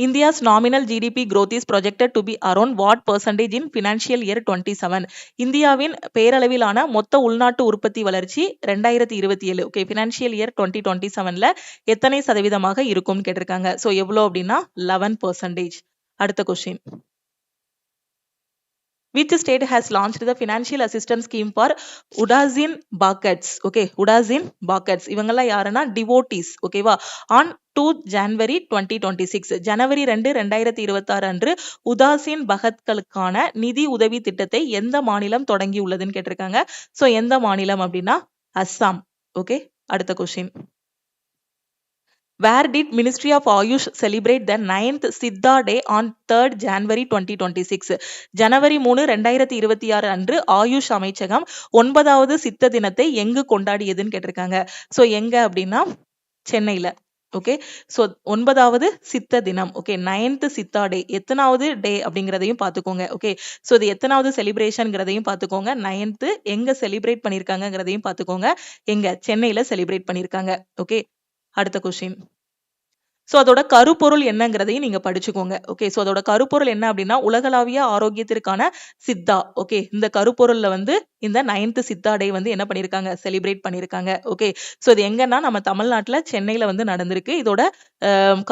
Speaker 1: India's nominal GDP growth is projected to be around what percentage in financial year 27? இந்தியாவின் பேரளவிலான மொத்த உள்நாட்டு உற்பத்தி வளர்ச்சி 2027 ஓகே ஃபினான்ஷியல் இயர் 2027ல எத்தனை சதவீதமாக இருக்கும்னு கேட்டிருக்காங்க. சோ எவ்வளவு அப்படின்னா 11%. அடுத்த question. Which state has launched the financial assistance scheme for Udasin Buckets? Okay, Udasin Buckets. இவங்கெல்லாம் யாருன்னா devotees. ஓகேவா? On 2 January 2026 ஜனவரி 2 2026 அன்று உதாசீன் பகத்களுக்கான நிதி உதவி திட்டத்தை எந்த மாநிலம் தொடங்கி உள்ளதுன்னு கேட்டிருக்காங்க. சோ எந்த மாநிலம் அப்படின்னா அஸ்ஸாம். ஓகே. அடுத்த question. Where did Ministry of Ayush celebrate the 9th Siddha Day on 3rd January 2026? ஜனவரி 3 2026 அன்று ஆயுஷ் அமைச்சகம் 9வது சித்த தினத்தை எங்கு கொண்டாடியதுன்னு கேட்டிருக்காங்க. சோ எங்க அப்படின்னா சென்னையில. ஓகே. சோ 9வது சித்த தினம். ஓகே. 9th சித்தா டே எத்தனாவது டே அப்படிங்கிறதையும் பாத்துக்கோங்க. ஓகே. சோ இது எத்தனாவது செலிப்ரேஷன்ங்கிறதையும் பாத்துக்கோங்க. 9th எங்க செலிப்ரேட் பண்ணிருக்காங்கிறதையும் பாத்துக்கோங்க. எங்க சென்னையில செலிப்ரேட் பண்ணிருக்காங்க. ஓகே. அடுத்த கொஸ்டின். சோ அதோட கருப்பொருள் என்னங்கிறதையும் நீங்க படிச்சுக்கோங்க. ஓகே. சோ அதோட கருப்பொருள் என்ன அப்படின்னா உலகளாவிய ஆரோக்கியத்திற்கான சித்தா. ஓகே. இந்த கருப்பொருள்ல வந்து இந்த 9th சித்தா டே வந்து என்ன பண்ணிருக்காங்க? செலிப்ரேட் பண்ணிருக்காங்க. ஓகே. சோ இது எங்கன்னா நம்ம தமிழ்நாட்டுல சென்னையில வந்து நடந்திருக்கு. இதோட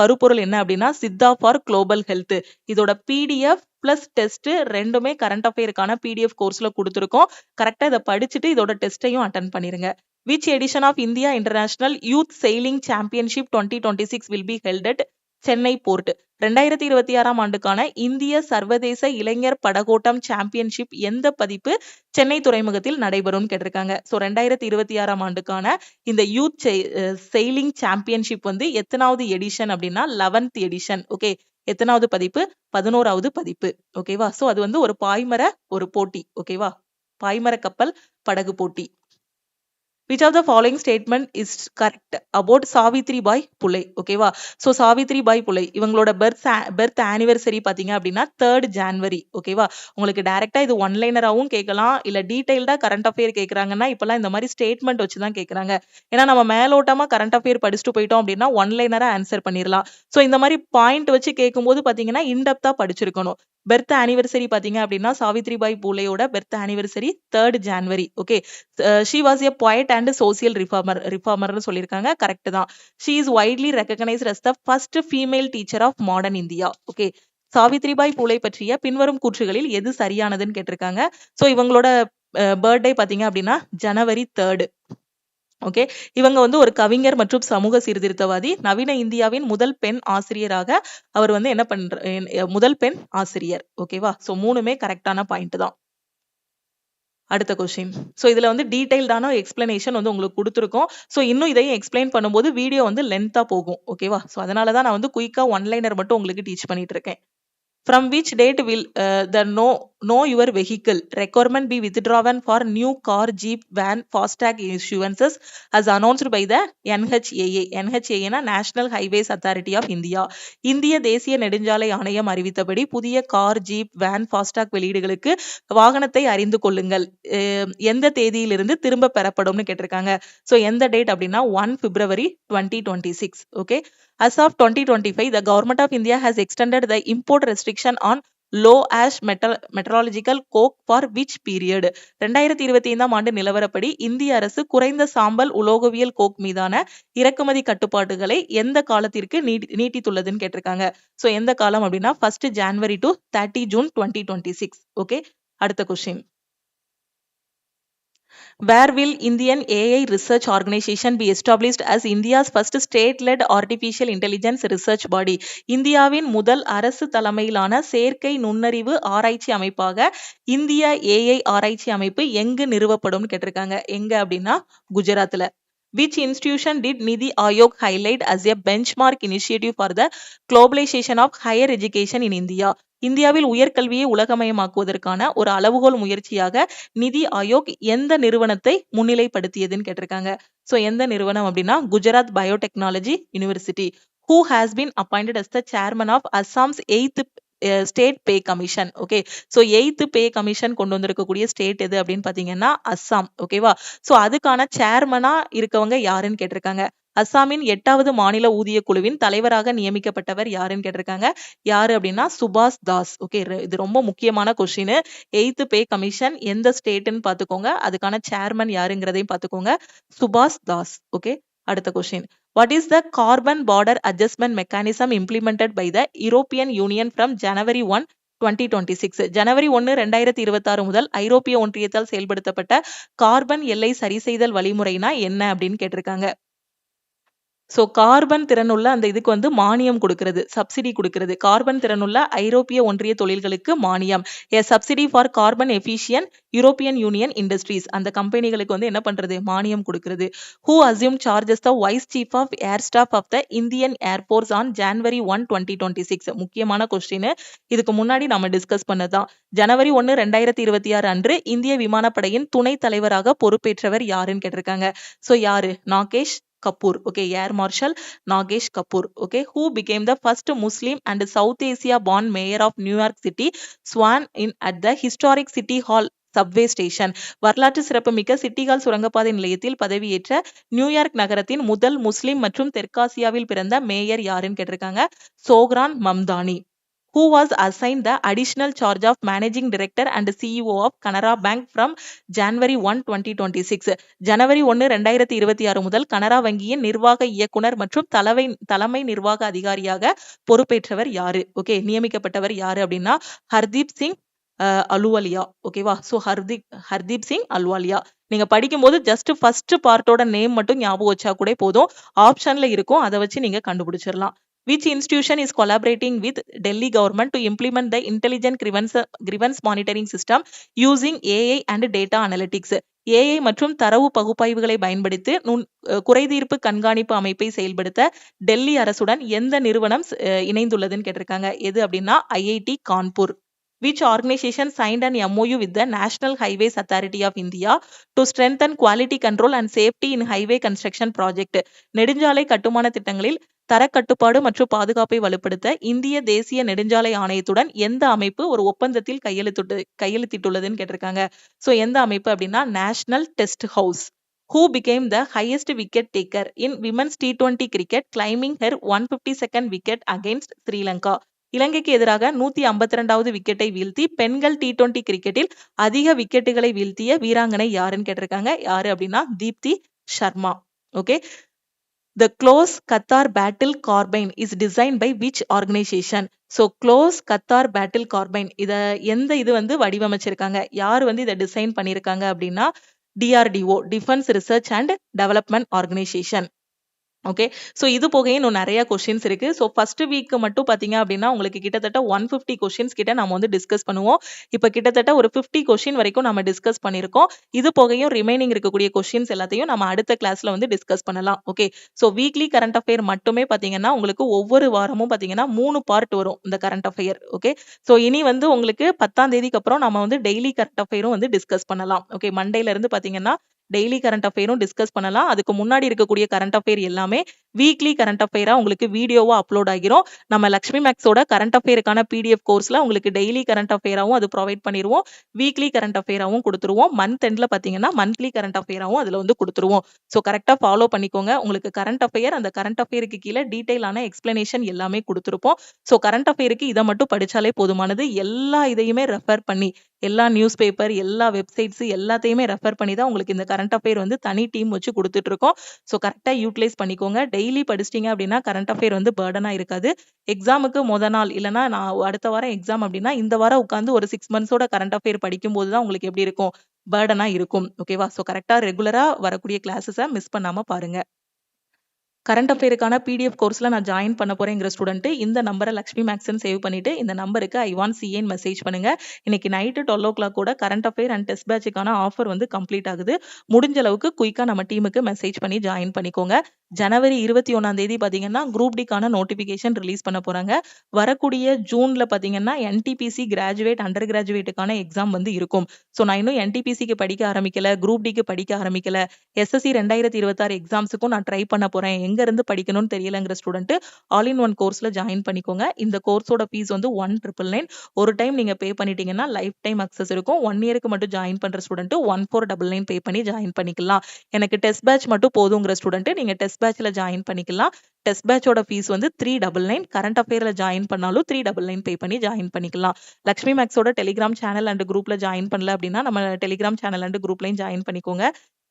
Speaker 1: கருப்பொருள் என்ன அப்படின்னா சித்தா ஃபார் குளோபல் ஹெல்த். இதோட பிடிஎஃப் பிளஸ் டெஸ்ட் ரெண்டுமே கரண்ட் அஃபேருக்கான பிடிஎஃப் கோர்ஸ்ல கொடுத்துருக்கோம். கரெக்டா இதை படிச்சுட்டு இதோட டெஸ்டையும் அட்டன் பண்ணிருங்க. Which edition of India International Youth Sailing Championship 2026 will be held at Chennai port? 2026ஆம் ஆண்டுக்கான இந்திய சர்வதேச இளைஞர் படகோட்டம் சாம்பியன்ஷிப் எந்த பதிப்பு சென்னை துறைமுகத்தில் நடைபெறும் கேட்டிருக்காங்க. ஸோ 2026ஆம் ஆண்டுக்கான இந்த யூத் செயிலிங் சாம்பியன்ஷிப் வந்து எத்தனாவது எடிஷன் அப்படின்னா 11th எடிஷன். ஓகே, எத்தனாவது பதிப்பு? 11வது பதிப்பு. ஓகேவா? ஸோ அது வந்து ஒரு பாய்மர ஒரு போட்டி. ஓகேவா? பாய்மர கப்பல் படகு போட்டி. Which of the following statement is correct about Savitri பாய் புலே? ஓகேவா? ஸோ சாவித்ரி பாய் புலே இவங்களோட பெர்த் ஆனிவர்சரி பார்த்தீங்க அப்படின்னா 3rd January. ஓகேவா? உங்களுக்கு டைரக்டா இது ஒன்லைனராகவும் கேட்கலாம், இல்லை டீடைல்டா கரண்ட் அஃபேர் கேட்குறாங்கன்னா இப்பெல்லாம் இந்த மாதிரி ஸ்டேட்மெண்ட் வச்சு தான் கேட்குறாங்க. ஏன்னா நம்ம மேலோட்டமா கரண்ட் அஃபேர் படிச்சுட்டு போயிட்டோம் அப்படின்னா ஒன்லைனரா ஆன்சர் பண்ணிடலாம். ஸோ இந்த மாதிரி பாயிண்ட் வச்சு கேட்கும்போது பார்த்தீங்கன்னா இன்டெப்தா படிச்சிருக்கணும். பெர்த் ஆனிவர்சரி பார்த்தீங்க அப்படின்னா சாவித்ரி பாய் பூலேயோட birth anniversary 3rd January. Okay, she was a poet and social ரிஃபார்மர்னு சொல்லியிருக்காங்க. கரெக்ட் தான். She is widely recognised as the first female teacher of modern India. Okay, Savitribai Phule பற்றிய பின்வரும் கூற்றுகளில் எது சரியானதுன்னு கேட்டிருக்காங்க. ஸோ இவங்களோட பர்த்டே பார்த்தீங்க அப்படின்னா January 3rd. ஓகே, இவங்க வந்து ஒரு கவிஞர் மற்றும் சமூக சீர்திருத்தவாதி. நவீன இந்தியாவின் முதல் பெண் ஆசிரியராக அவர் வந்து என்ன முதல் பெண் ஆசிரியர். ஓகேவா? ஸோ மூணுமே கரெக்டான பாயிண்ட் தான். அடுத்த கொஸ்டின். ஸோ இதுல வந்து டீடைல்டான எக்ஸ்பிளனேஷன் வந்து உங்களுக்கு கொடுத்துருக்கோம். ஸோ இன்னும் இதையும் எக்ஸ்பிளைன் பண்ணும்போது வீடியோ வந்து லென்த்தா போகும். ஓகேவா? ஸோ அதனால தான் நான் வந்து குயிக்கா ஒன்லைனர் மட்டும் உங்களுக்கு டீச் பண்ணிட்டு இருக்கேன். From which date will the know your vehicle requirement be withdrawn for new car, jeep, van, FASTag issuances as announced by the NHAA? NHAA na National Highways Authority of India. இந்திய தேசிய நெடுஞ்சாலை ஆணையம் அறிவித்தபடி புதிய கார், ஜீப், வேன், ஃபாஸ்டாக் வெளியீடுகளுக்கு வாகனத்தை அறிந்து கொள்ளுங்கள் எந்த தேதியிலிருந்து திரும்ப பெறப்படும்னு கேட்டிருக்காங்க. ஸோ எந்த டேட் அப்படின்னா 1 February 2026. Okay, as of 2025, the government of India has extended the import restriction on low ash metallurgical coke for which period? 2025ஆம் ஆண்டு நிலவரப்படி இந்திய அரசு குறைந்த சாம்பல் உலோகவியல் கோக் மீதான இறக்குமதி கட்டுப்பாடுகளை எந்த காலத்திற்கு நீட்டித்துள்ளதுன்னு கேட்டிருக்காங்க. ஸோ எந்த காலம் அப்படின்னா 1st January to 30 June 2026. Okay, அடுத்த question. Where will Indian AI Research Organization be established as India's first state-led artificial intelligence research body? இந்தியாவின் முதல் அரசு தலைமையிலான செயற்கை நுண்ணறிவு ஆராய்ச்சி அமைப்பாக இந்திய AI ஆராய்ச்சி அமைப்பு எங்கு நிறுவப்படும் கேட்டிருக்காங்க. எங்க அப்படின்னா குஜராத்ல. Which institution did Niti Aayog highlight as a benchmark initiative for the globalization of higher education in India? இந்தியாவில் உயர்கல்வியை உலகமயமாக்குவதற்கான ஒரு அளவுகோல் முயற்சியாக நிதி ஆயோக் எந்த நிறுவனத்தை முன்னிலைப்படுத்தியதுன்னு கேட்டிருக்காங்க. ஸோ எந்த நிறுவனம் அப்படின்னா Gujarat biotechnology university. Who has been appointed as the chairman of Assam's 8th state pay commission? Okay, so 8th pay commission கொண்டு வந்திருக்கக்கூடிய ஸ்டேட் எது அப்படின்னு பாத்தீங்கன்னா அஸ்ஸாம். ஓகேவா? ஸோ அதுக்கான சேர்மனா இருக்கவங்க யாருன்னு கேட்டிருக்காங்க. அஸ்ஸாமின் 8வது மாநில ஊதிய குழுவின் தலைவராக நியமிக்கப்பட்டவர் யாருன்னு கேட்டிருக்காங்க. யாரு அப்படின்னா சுபாஷ் தாஸ். ஓகே, இது ரொம்ப முக்கியமான கொஸ்டின். 8th பே கமிஷன் எந்த ஸ்டேட்னு பாத்துக்கோங்க, அதுக்கான சேர்மன் யாருங்கிறதையும் பாத்துக்கோங்க, சுபாஷ் தாஸ். ஓகே, அடுத்த question. What is the carbon border adjustment mechanism implemented by the European Union from January 1, 2026? January 1, 2026 முதல் ஐரோப்பிய ஒன்றியத்தால் செயல்படுத்தப்பட்ட கார்பன் எல்லை சரி செய்தல் வழிமுறைனா என்ன அப்படின்னு கேட்டிருக்காங்க. ஸோ கார்பன் திறனுள்ள அந்த இதுக்கு வந்து மானியம் கொடுக்கிறது, சப்சிடி கொடுக்கிறது. கார்பன் திறனுள்ள ஐரோப்பிய ஒன்றிய தொழில்களுக்கு மானியம். A subsidy for carbon efficient European Union industries, அந்த கம்பெனிகளுக்கு வந்து என்ன பண்றது, மானியம் கொடுக்கிறது. Who assume charges the vice chief of air staff of the Indian air force on January 1, 2026? முக்கியமான கொஸ்டின். இதுக்கு முன்னாடி நம்ம டிஸ்கஸ் பண்ணதான். January 1, 2026 அன்று இந்திய விமானப்படையின் துணை தலைவராக பொறுப்பேற்றவர் யாருன்னு கேட்டிருக்காங்க. ஸோ யாரு? Nagesh Kapoor. Okay, Air Marshal Nagesh Kapoor. Okay, who became the first Muslim and South Asia born mayor of New York City, sworn in at the historic City Hall subway station? வரலாற்று சிறப்புமிக்க சிட்டி ஹால் சுரங்கப்பாதை நிலையத்தில் பதவியேற்ற நியூயார்க் நகரத்தின் முதல் முஸ்லிம் மற்றும் தெற்காசியாவில் பிறந்த மேயர் யாருன்னு கேட்டிருக்காங்க. சோக்ரான் Mamdani. Who was assigned the additional charge of managing director and CEO of Canara Bank from January 1, 2026? January 1, 2026 முதல் கனரா வங்கியின் நிர்வாக இயக்குனர் மற்றும் தலைமை நிர்வாக அதிகாரியாக பொறுப்பேற்றவர் யாரு? ஓகே, நியமிக்கப்பட்டவர் யாரு அப்படின்னா ஹர்தீப் சிங் அலுவாலியா. ஓகேவா? ஸோ ஹர்தீப் சிங் அலுவாலியா. நீங்க படிக்கும்போது ஜஸ்ட் ஃபர்ஸ்ட் பார்ட்டோட நேம் மட்டும் ஞாபகம் வச்சா கூட போதும். ஆப்ஷன்ல இருக்கும். அதை வச்சு நீங்க கண்டுபிடிச்சிடலாம். Which institution is collaborating with Delhi government to implement the intelligent grievance monitoring system using AI and data analytics? AI மற்றும் தரவு பகுப்பாய்வுகளை பயன்படுத்தி குறைதீர்ப்பு கண்காணிப்பு அமைப்பை செயல்படுத்த டெல்லி அரசுடன் எந்த நிறுவனம் இணைந்துள்ளதுன்னு கேட்டிருக்காங்க. எது அப்படின்னா IIT Kanpur. Which organization signed an MOU with the National Highways Authority of India to strengthen quality control and safety in highway construction project? நெடுஞ்சாலை கட்டுமான திட்டங்களில் தரக்கட்டுப்பாடு மற்றும் பாதுகாப்பை வலுப்படுத்த இந்திய தேசிய நெடுஞ்சாலை ஆணையத்துடன் எந்த அமைப்பு ஒரு ஒப்பந்தத்தில் கையெழுத்திட்டுள்ளதுன்னு கேட்டிருக்காங்க. சோ எந்த அமைப்பு அப்படின்னா national test house. Who became the highest wicket taker in women's T20 cricket, climbing her 152nd wicket against Sri Lanka? இலங்கைக்கு எதிராக 152வது விக்கெட்டை வீழ்த்தி பெண்கள் T20 கிரிக்கெட்டில் அதிக விக்கெட்டுகளை வீழ்த்திய வீராங்கனை யாருன்னு கேட்டிருக்காங்க. யாரு அப்படின்னா Deepti Sharma. Okay. The Close Qatar Battle Carbine is designed by which organization? So Close Qatar Battle Carbine எந்த இது வடிவமைச்சிருக்காங்க, யார் இதை டிசைன் பண்ணிருக்காங்க அப்படின்னா DRDO, Defense Research and Development Organization. Okay. So இது போகவே இன்னும் நிறைய கொஸ்டின்ஸ் இருக்கு. சோ ஃபர்ஸ்ட் வீக் மட்டும் பாத்தீங்க அப்படின்னா உங்களுக்கு கிட்டத்தட்ட 150 கொஸ்டின்ஸ் கிட்ட நம்ம டிஸ்கஸ் பண்ணுவோம். இப்ப கிட்டத்தட்ட ஒரு 50 கொஸ்டின் வரைக்கும் நம்ம டிஸ்கஸ் பண்ணிருக்கோம். இது போகையும் ரிமைனிங் இருக்கக்கூடிய கொஸ்டின்ஸ் எல்லாத்தையும் நம்ம அடுத்த கிளாஸ்ல டிஸ்கஸ் பண்ணலாம். Okay. So weekly current affair மட்டுமே பாத்தீங்கன்னா உங்களுக்கு ஒவ்வொரு வாரமும் பாத்தீங்கன்னா 3 பார்ட் வரும் இந்த கரண்ட் அஃபேர். ஓகே. சோ இனி உங்களுக்கு 10ஆம் தேதிக்கு அப்புறம் நம்ம டெய்லி கரண்ட் அஃபேரும் டிஸ்கஸ் பண்ணலாம். ஓகே. மண்டேல இருந்து பாத்தீங்கன்னா டெய்லி கரண்ட் அஃபேரும் டிஸ்கஸ் பண்ணலாம். அதுக்கு முன்னாடி இருக்கக்கூடிய கரண்ட் அஃபேர் எல்லாமே வீக்லி கரண்ட் அஃபேரா உங்களுக்கு வீடியோவா அப்லோட் ஆகிரும். நம்ம லக்ஷ்மி மேக்ஸோட கரண்ட் அஃபேருக்கான PDF கோர்ஸ்ல உங்களுக்கு டெய்லி கரண்ட் அஃபேராவும் அது ப்ரொவைட் பண்ணிடுவோம். வீக்லி கரண்ட் அஃபேராவும் கொடுத்துருவோம். மந்த் எண்ட்ல பாத்தீங்கன்னா மந்த்லி கரண்ட் அஃபேராவும் அதுல கொடுத்துருவோம். ஸோ கரெக்டா ஃபாலோ பண்ணிக்கோங்க. உங்களுக்கு கரண்ட் அஃபேர், அந்த கரண்ட் அஃபேருக்கு கீழே டீடைலான எக்ஸ்பிளனேஷன் எல்லாமே கொடுத்துருப்போம். ஸோ கரண்ட் அஃபேருக்கு இதை மட்டும் படிச்சாலே போதுமானது. எல்லா இதையுமே ரெஃபர் பண்ணி, எல்லா நியூஸ் பேப்பர், எல்லா வெப்சைட்ஸ் எல்லாத்தையுமே ரெஃபர் பண்ணி தான் உங்களுக்கு இந்த கரண்ட் அஃபேர் தனி டீம் வச்சு கொடுத்துட்டு இருக்கோம். ஸோ கரெக்டா யூட்டிலைஸ் பண்ணிக்கோங்க. டெய்லி படிச்சிட்டீங்க அப்படின்னா கரண்ட் அஃபேர் பர்டனா இருக்காது. எக்ஸாமுக்கு நாள் இல்லைன்னா நான் அடுத்த வாரம் எக்ஸாம் அப்படின்னா இந்த வாரம் உட்காந்து ஒரு 6 மந்த்ஸோட கரண்ட் அஃபேர் படிக்கும் போதுதான் உங்களுக்கு எப்படி இருக்கும், பர்டனா இருக்கும். ஓகேவா? ஸோ கரெக்டா ரெகுலரா வரக்கூடிய கிளாஸஸை மிஸ் பண்ணாம பாருங்க. கரண்ட் அஃபேருக்கான PDF கோர்ஸ்ல நான் ஜாயின் பண்ண போறேங்கிற ஸ்டூடெண்ட் இந்த நம்பரை லக்ஷ்மி மேக்ஸ்ன்னு சேவ் பண்ணிட்டு இந்த நம்பருக்கு I want CA மெசேஜ் பண்ணுங்க. இன்னைக்கு நைட்டு 12 o'clock கூட கரண்ட் அஃபேர் அண்ட் டெஸ்ட் பேட்சுக்கான ஆஃபர் கம்ப்ளீட் ஆகுது. முடிஞ்ச அளவுக்கு குயிக்கா நம்ம டீமுக்கு மெசேஜ் பண்ணி ஜாயின் பண்ணிக்கோங்க. ஜனவரி 21ஆம் தேதி பாத்தீங்கன்னா குரூப் டிக்கான நோட்டிபிகேஷன் ரிலீஸ் பண்ண போறாங்க. வரக்கூடிய ஜூன்ல பாத்தீங்கன்னா NTPC கிராஜுவேட், அண்டர் கிராஜுவேட்டுக்கான எக்ஸாம் இருக்கும். ஸோ நான் இன்னும் NTPCக்கு படிக்க ஆரம்பிக்கல, குரூப் டிக்கு படிக்க ஆரம்பிக்கல, SSC 2026 எக்ஸாம்ஸுக்கும் நான் ட்ரை பண்ண போறேன், எங்க இருந்து படிக்கணும்னு தெரியலங்கிற ஸ்டூடெண்ட் ஆல் இன் ஒன் கோர்ஸ்ல ஜாயின் பண்ணிக்கோங்க. இந்த கோர்ஸோட ஃபீஸ் 1,999. ஒரு டைம் நீங்க பே பண்ணிட்டீங்கன்னா லைஃப் டைம் அக்சஸ் இருக்கும். 1 இயருக்கு மட்டும் ஜாயின் பண்ற ஸ்டூடெண்ட் 1499 பே பண்ணி ஜாயின் பண்ணிக்கலாம். எனக்கு டெஸ்ட் பேட்ச் மட்டும் போதுங்கிற ஸ்டூடெண்ட் நீங்க டெஸ்ட் பேட்ச்ல ஜாயின் பண்ணிக்கலாம். டெஸ்ட் பேட்சோட ஃபீஸ் 399. கரண்ட் அஃபேர்ல ஜாயின் பண்ணாலும் 399 பே பண்ணி ஜாயின் பண்ணிக்கலாம். லக்ஷ்மி மேக்ஸோட டெலிகிராம் சேனல் அண்ட் குரூப்ல ஜாயின் பண்ணல அப்படின்னா நம்ம டெலிகிராம் சேனல் அண்ட் குரூப்லயும் ஜாயின் பண்ணிக்கோங்க.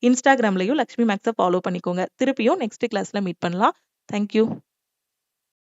Speaker 1: இன்ஸ்டாகிராம்லயும் லக்ஷ்மி மேக்ஸை ஃபாலோ பண்ணிக்கோங்க. திருப்பியும் நெக்ஸ்ட் கிளாஸ்ல மீட் பண்ணலாம். தேங்க்யூ.